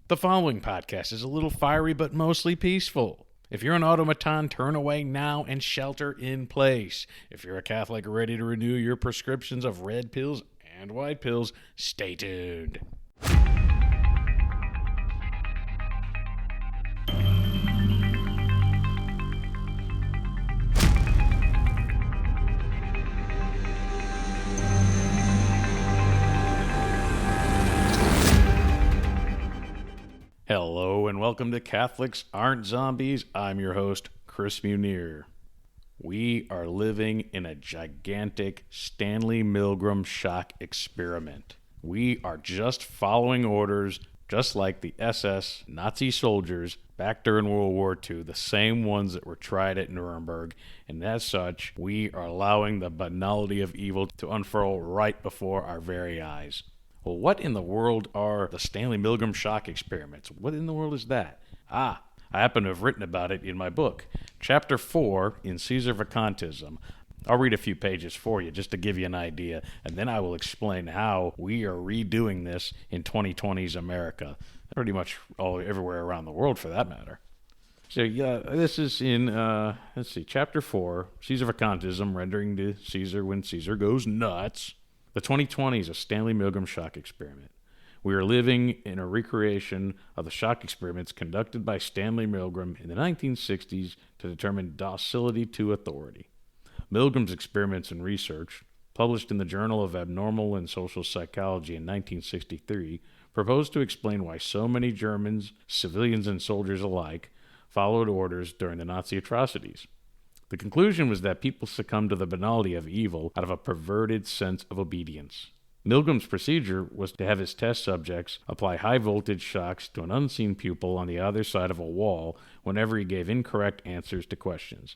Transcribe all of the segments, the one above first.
The following podcast is a little fiery but mostly peaceful. If you're an automaton, turn away now and shelter in place. If you're a Catholic ready to renew your prescriptions of red pills and white pills, stay tuned. Hello and welcome to Catholics Aren't Zombies. I'm your host, Chris Munir. We are living in a gigantic Stanley Milgram Shock Experiment. We are just following orders, just like the SS Nazi soldiers back during World War II, the same ones that were tried at Nuremberg, and as such, we are allowing the banality of evil to unfurl right before our very eyes. Well, what in the world are the Stanley Milgram Shock Experiments? What in the world is that? I happen to have written about it in my book, Chapter 4 in Caesar Vacantism. I'll read a few pages for you just to give you an idea, and then I will explain how we are redoing this in 2020's America. Pretty much everywhere around the world, for that matter. So, yeah, this is in, Chapter 4, Caesar Vacantism, rendering to Caesar when Caesar goes nuts. The 2020 is a Stanley Milgram Shock Experiment. We are living in a recreation of the shock experiments conducted by Stanley Milgram in the 1960s to determine docility to authority. Milgram's experiments and research, published in the Journal of Abnormal and Social Psychology in 1963, proposed to explain why so many Germans, civilians and soldiers alike, followed orders during the Nazi atrocities. The conclusion was that people succumbed to the banality of evil out of a perverted sense of obedience. Milgram's procedure was to have his test subjects apply high-voltage shocks to an unseen pupil on the other side of a wall whenever he gave incorrect answers to questions.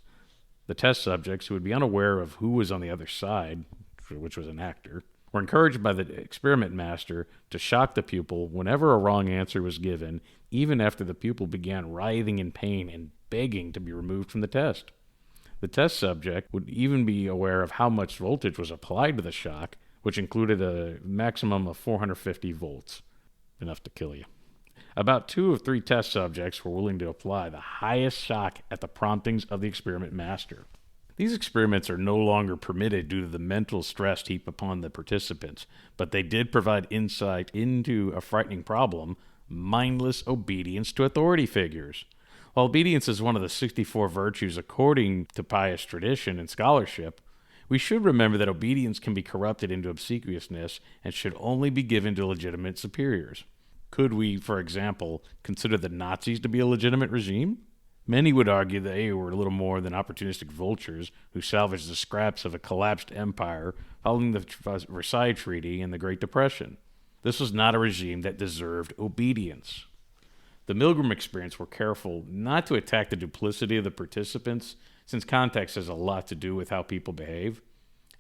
The test subjects, who would be unaware of who was on the other side, which was an actor, were encouraged by the experiment master to shock the pupil whenever a wrong answer was given, even after the pupil began writhing in pain and begging to be removed from the test. The test subject would even be aware of how much voltage was applied to the shock, which included a maximum of 450 volts. Enough to kill you. About 2 of 3 test subjects were willing to apply the highest shock at the promptings of the experiment master. These experiments are no longer permitted due to the mental stress heaped upon the participants, but they did provide insight into a frightening problem: mindless obedience to authority figures. While obedience is one of the 64 virtues according to pious tradition and scholarship, we should remember that obedience can be corrupted into obsequiousness and should only be given to legitimate superiors. Could we, for example, consider the Nazis to be a legitimate regime? Many would argue they were little more than opportunistic vultures who salvaged the scraps of a collapsed empire following the Versailles Treaty and the Great Depression. This was not a regime that deserved obedience. The Milgram experiments were careful not to attack the duplicity of the participants, since context has a lot to do with how people behave.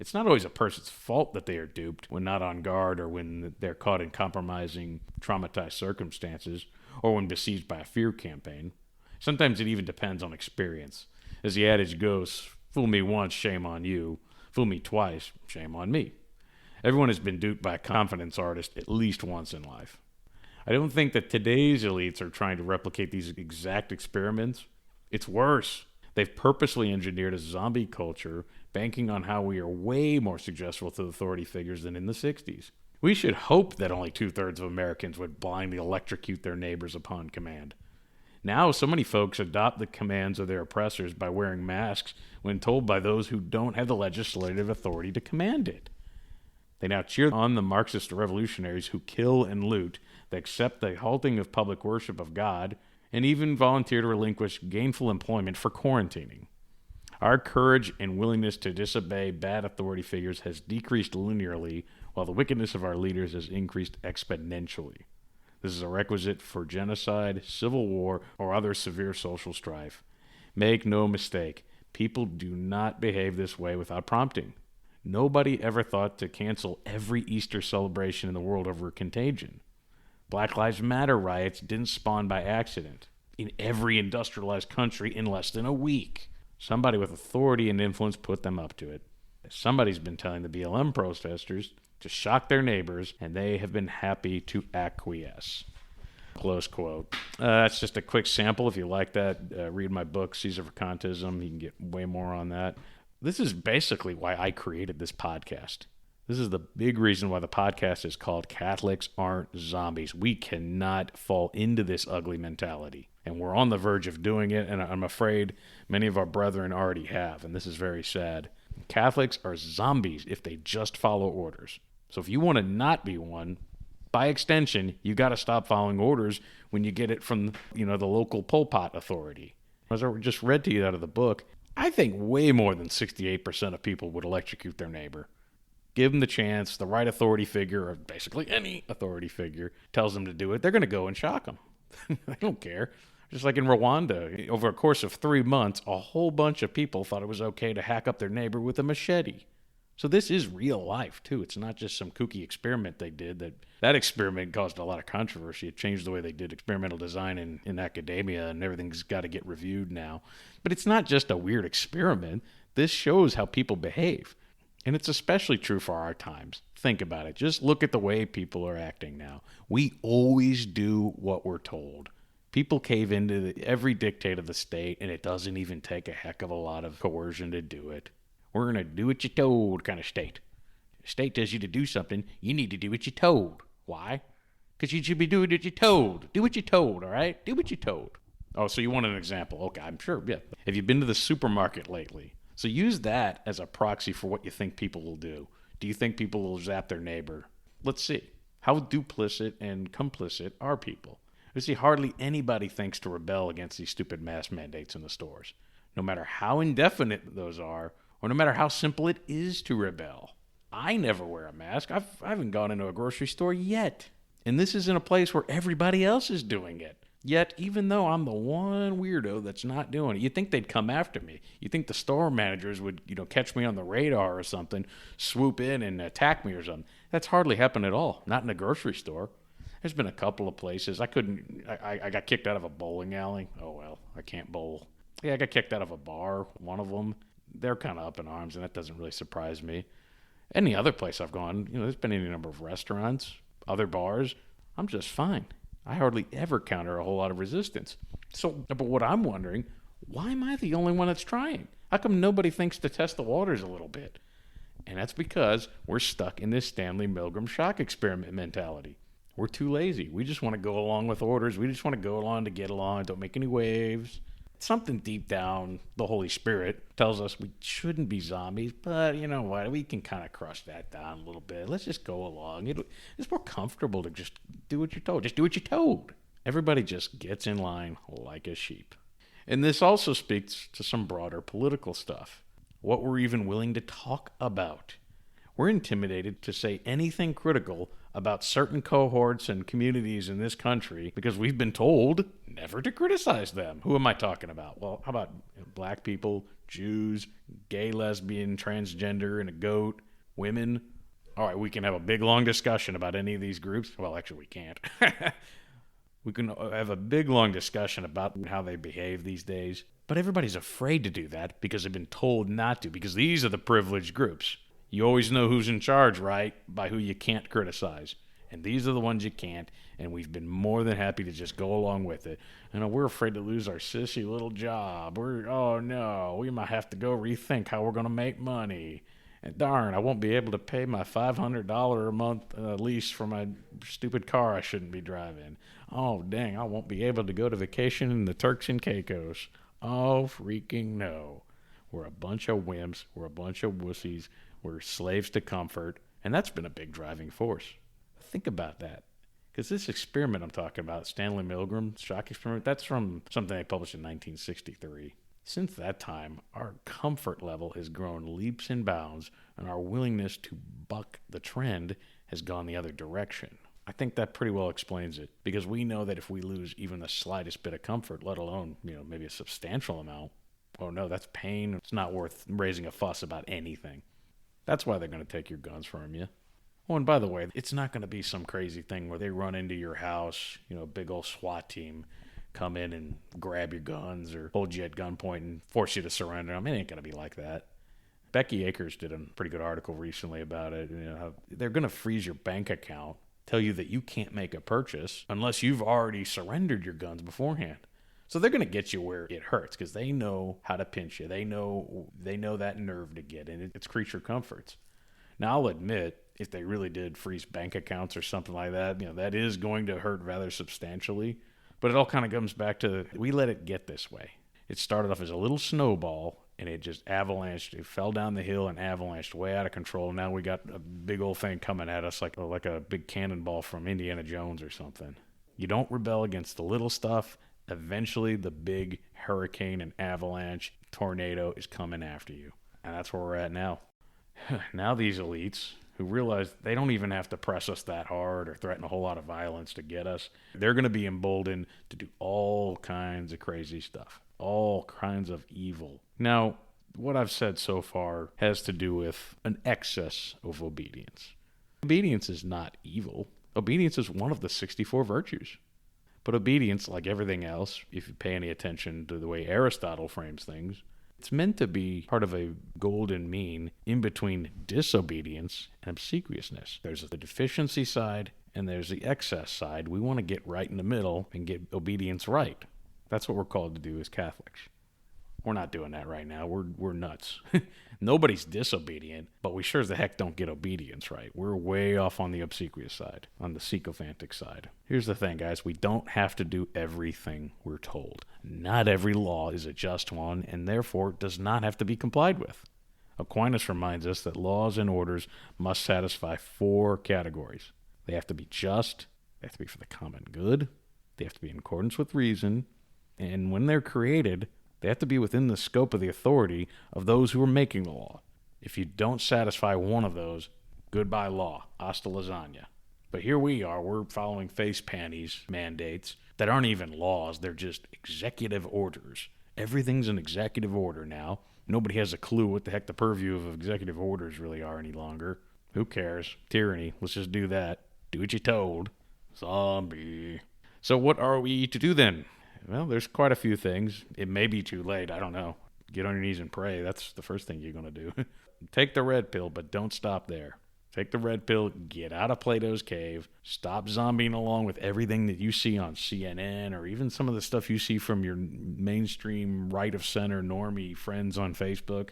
It's not always a person's fault that they are duped when not on guard, or when they're caught in compromising, traumatized circumstances, or when besieged by a fear campaign. Sometimes it even depends on experience. As the adage goes, fool me once, shame on you. Fool me twice, shame on me. Everyone has been duped by a confidence artist at least once in life. I don't think that today's elites are trying to replicate these exact experiments. It's worse. They've purposely engineered a zombie culture, banking on how we are way more suggestible to authority figures than in the 60s. We should hope that only 2/3 of Americans would blindly electrocute their neighbors upon command. Now, so many folks adopt the commands of their oppressors by wearing masks when told by those who don't have the legislative authority to command it. They now cheer on the Marxist revolutionaries who kill and loot, they accept the halting of public worship of God, and even volunteer to relinquish gainful employment for quarantining. Our courage and willingness to disobey bad authority figures has decreased linearly, while the wickedness of our leaders has increased exponentially. This is a requisite for genocide, civil war, or other severe social strife. Make no mistake, people do not behave this way without prompting. Nobody ever thought to cancel every Easter celebration in the world over a contagion. Black Lives Matter riots didn't spawn by accident in every industrialized country in less than a week. Somebody with authority and influence put them up to it. Somebody's been telling the BLM protesters to shock their neighbors, and they have been happy to acquiesce. close quote. That's just a quick sample. If you like that, read my book, Caesar Vacantism. You can get way more on that. This is basically why I created this podcast. This is the big reason why the podcast is called Catholics Aren't Zombies. We cannot fall into this ugly mentality. And we're on the verge of doing it, and I'm afraid many of our brethren already have, and this is very sad. Catholics are zombies if they just follow orders. So if you want to not be one, by extension, you got to stop following orders when you get it from, the local Pol Pot authority. As I just read to you out of the book, I think way more than 68% of people would electrocute their neighbor. Give them the chance, the right authority figure, or basically any authority figure, tells them to do it, they're going to go and shock them. They don't care. Just like in Rwanda, over a course of 3 months, a whole bunch of people thought it was okay to hack up their neighbor with a machete. So this is real life, too. It's not just some kooky experiment they did. That experiment caused a lot of controversy. It changed the way they did experimental design in academia, and everything's got to get reviewed now. But it's not just a weird experiment. This shows how people behave. And it's especially true for our times. Think about it. Just look at the way people are acting now. We always do what we're told. People cave into every dictate of the state, and it doesn't even take a heck of a lot of coercion to do it. We're in a do what you're told kind of state. The state tells you to do something, you need to do what you're told. Why? Because you should be doing what you're told. Do what you're told, all right? Do what you're told. Oh, so you want an example. Okay, I'm sure, yeah. Have you been to the supermarket lately? So use that as a proxy for what you think people will do. Do you think people will zap their neighbor? Let's see. How duplicit and complicit are people? You see, hardly anybody thinks to rebel against these stupid mask mandates in the stores, no matter how indefinite those are, or no matter how simple it is to rebel. I never wear a mask. I haven't gone into a grocery store yet. And this is in a place where everybody else is doing it. Yet, even though I'm the one weirdo that's not doing it, you'd think they'd come after me. You'd think the store managers would, catch me on the radar or something, swoop in and attack me or something. That's hardly happened at all. Not in a grocery store. There's been a couple of places. I got kicked out of a bowling alley. Oh, well, I can't bowl. Yeah, I got kicked out of a bar, one of them. They're kind of up in arms, and that doesn't really surprise me. Any other place I've gone, there's been any number of restaurants, other bars. I'm just fine. I hardly ever counter a whole lot of resistance. So, but what I'm wondering, why am I the only one that's trying? How come nobody thinks to test the waters a little bit? And that's because we're stuck in this Stanley Milgram Shock Experiment mentality. We're too lazy. We just want to go along with orders. We just want to go along to get along. Don't make any waves. Something deep down, the Holy Spirit tells us we shouldn't be zombies, but you know what? We can kind of crush that down a little bit. Let's just go along. It's more comfortable to just do what you're told. Just do what you're told. Everybody just gets in line like a sheep. And this also speaks to some broader political stuff. What we're even willing to talk about. We're intimidated to say anything critical about certain cohorts and communities in this country because we've been told never to criticize them. Who am I talking about? Well, how about black people, Jews, gay, lesbian, transgender, and a goat, women? All right, we can have a big, long discussion about any of these groups. Well, actually, we can't. We can have a big, long discussion about how they behave these days. But everybody's afraid to do that because they've been told not to, because these are the privileged groups. You always know who's in charge, right? By who you can't criticize. And these are the ones you can't, and we've been more than happy to just go along with it. And we're afraid to lose our sissy little job. Oh no, we might have to go rethink how we're going to make money. And darn, I won't be able to pay my $500 a month lease for my stupid car I shouldn't be driving. Oh dang, I won't be able to go to vacation in the Turks and Caicos. Oh freaking no. We're a bunch of wimps. We're a bunch of wussies. We're slaves to comfort, and that's been a big driving force. Think about that. Because this experiment I'm talking about, Stanley Milgram Shock Experiment, that's from something I published in 1963. Since that time, our comfort level has grown leaps and bounds, and our willingness to buck the trend has gone the other direction. I think that pretty well explains it, because we know that if we lose even the slightest bit of comfort, let alone, maybe a substantial amount, oh no, that's pain. It's not worth raising a fuss about anything. That's why they're going to take your guns from you. Oh, and by the way, it's not going to be some crazy thing where they run into your house, a big old SWAT team come in and grab your guns or hold you at gunpoint and force you to surrender. It ain't going to be like that. Becky Akers did a pretty good article recently about it. How they're going to freeze your bank account, tell you that you can't make a purchase unless you've already surrendered your guns beforehand. So they're going to get you where it hurts because they know how to pinch you. They know that nerve to get, and it's creature comforts. Now, I'll admit, if they really did freeze bank accounts or something like that, that is going to hurt rather substantially. But it all kind of comes back to we let it get this way. It started off as a little snowball, and it just avalanched. It fell down the hill and avalanched way out of control. Now we got a big old thing coming at us like a big cannonball from Indiana Jones or something. You don't rebel against the little stuff. Eventually, the big hurricane and avalanche tornado is coming after you. And that's where we're at now. Now these elites who realize they don't even have to press us that hard or threaten a whole lot of violence to get us, they're going to be emboldened to do all kinds of crazy stuff, all kinds of evil. Now, what I've said so far has to do with an excess of obedience. Obedience is not evil. Obedience is one of the 64 virtues. But obedience, like everything else, if you pay any attention to the way Aristotle frames things, it's meant to be part of a golden mean in between disobedience and obsequiousness. There's the deficiency side and there's the excess side. We want to get right in the middle and get obedience right. That's what we're called to do as Catholics. We're not doing that right now. We're nuts. Nobody's disobedient, but we sure as the heck don't get obedience right. We're way off on the obsequious side, on the sycophantic side. Here's the thing, guys. We don't have to do everything we're told. Not every law is a just one, and therefore does not have to be complied with. Aquinas reminds us that laws and orders must satisfy 4 categories. They have to be just, they have to be for the common good, they have to be in accordance with reason, and when they're created, they have to be within the scope of the authority of those who are making the law. If you don't satisfy one of those, goodbye law, hasta lasagna. But here we are, we're following face panties mandates that aren't even laws, they're just executive orders. Everything's an executive order now. Nobody has a clue what the heck the purview of executive orders really are any longer. Who cares? Tyranny, let's just do that. Do what you're told. Zombie. So what are we to do then? Well, there's quite a few things. It may be too late. I don't know. Get on your knees and pray. That's the first thing you're going to do. Take the red pill, but don't stop there. Take the red pill, get out of Plato's cave, stop zombieing along with everything that you see on CNN or even some of the stuff you see from your mainstream right-of-center normie friends on Facebook.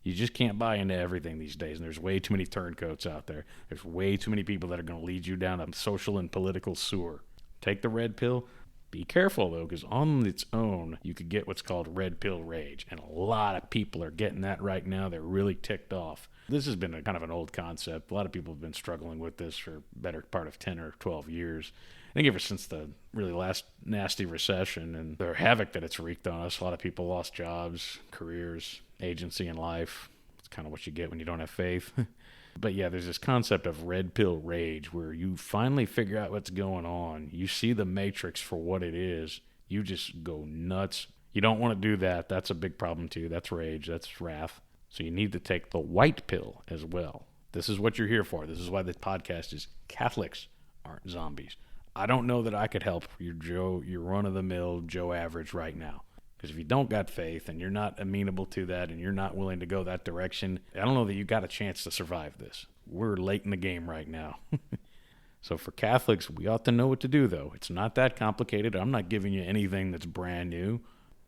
You just can't buy into everything these days, and there's way too many turncoats out there. There's way too many people that are going to lead you down a social and political sewer. Take the red pill. Be careful, though, because on its own, you could get what's called red pill rage, and a lot of people are getting that right now. They're really ticked off. This has been kind of an old concept. A lot of people have been struggling with this for a better part of 10 or 12 years. I think ever since the really last nasty recession and the havoc that it's wreaked on us, a lot of people lost jobs, careers, agency in life. It's kind of what you get when you don't have faith. But yeah, there's this concept of red pill rage where you finally figure out what's going on. You see the matrix for what it is. You just go nuts. You don't want to do that. That's a big problem too. That's rage. That's wrath. So you need to take the white pill as well. This is what you're here for. This is why the podcast is Catholics Aren't Zombies. I don't know that I could help your run-of-the-mill Joe Average right now. Because if you don't got faith and you're not amenable to that and you're not willing to go that direction, I don't know that you got a chance to survive this. We're late in the game right now. So for Catholics, we ought to know what to do, though. It's not that complicated. I'm not giving you anything that's brand new.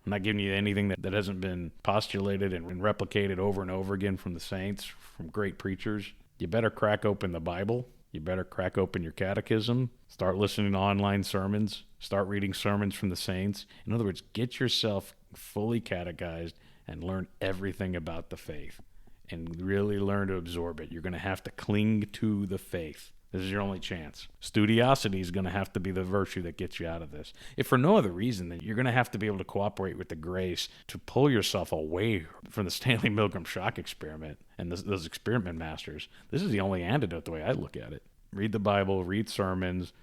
I'm not giving you anything that hasn't been postulated and replicated over and over again from the saints, from great preachers. You better crack open the Bible. You better crack open your catechism. Start listening to online sermons. Start reading sermons from the saints. In other words, get yourself fully catechized and learn everything about the faith and really learn to absorb it. You're going to have to cling to the faith. This is your only chance. Studiosity is going to have to be the virtue that gets you out of this. If for no other reason, then you're going to have to be able to cooperate with the grace to pull yourself away from the Stanley Milgram Shock Experiment and those experiment masters. This is the only antidote the way I look at it. Read the Bible, read sermons,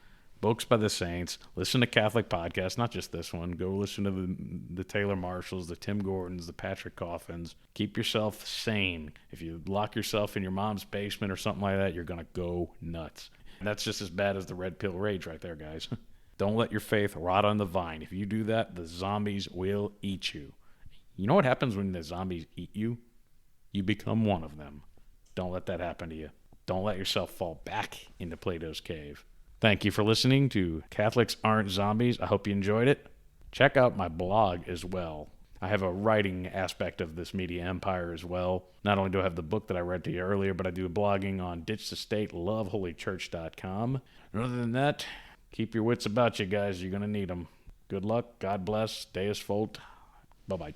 books by the saints, listen to Catholic podcasts, not just this one. Go listen to the Taylor Marshalls, the Tim Gordons, the Patrick Coffins. Keep yourself sane. If you lock yourself in your mom's basement or something like that, you're going to go nuts. And that's just as bad as the red pill rage right there, guys. Don't let your faith rot on the vine. If you do that, the zombies will eat you. You know what happens when the zombies eat you? You become one of them. Don't let that happen to you. Don't let yourself fall back into Plato's cave. Thank you for listening to Catholics Aren't Zombies. I hope you enjoyed it. Check out my blog as well. I have a writing aspect of this media empire as well. Not only do I have the book that I read to you earlier, but I do blogging on ditchthestate.loveholychurch.com. And other than that, keep your wits about you guys. You're going to need them. Good luck. God bless. Deus Volt. Bye-bye.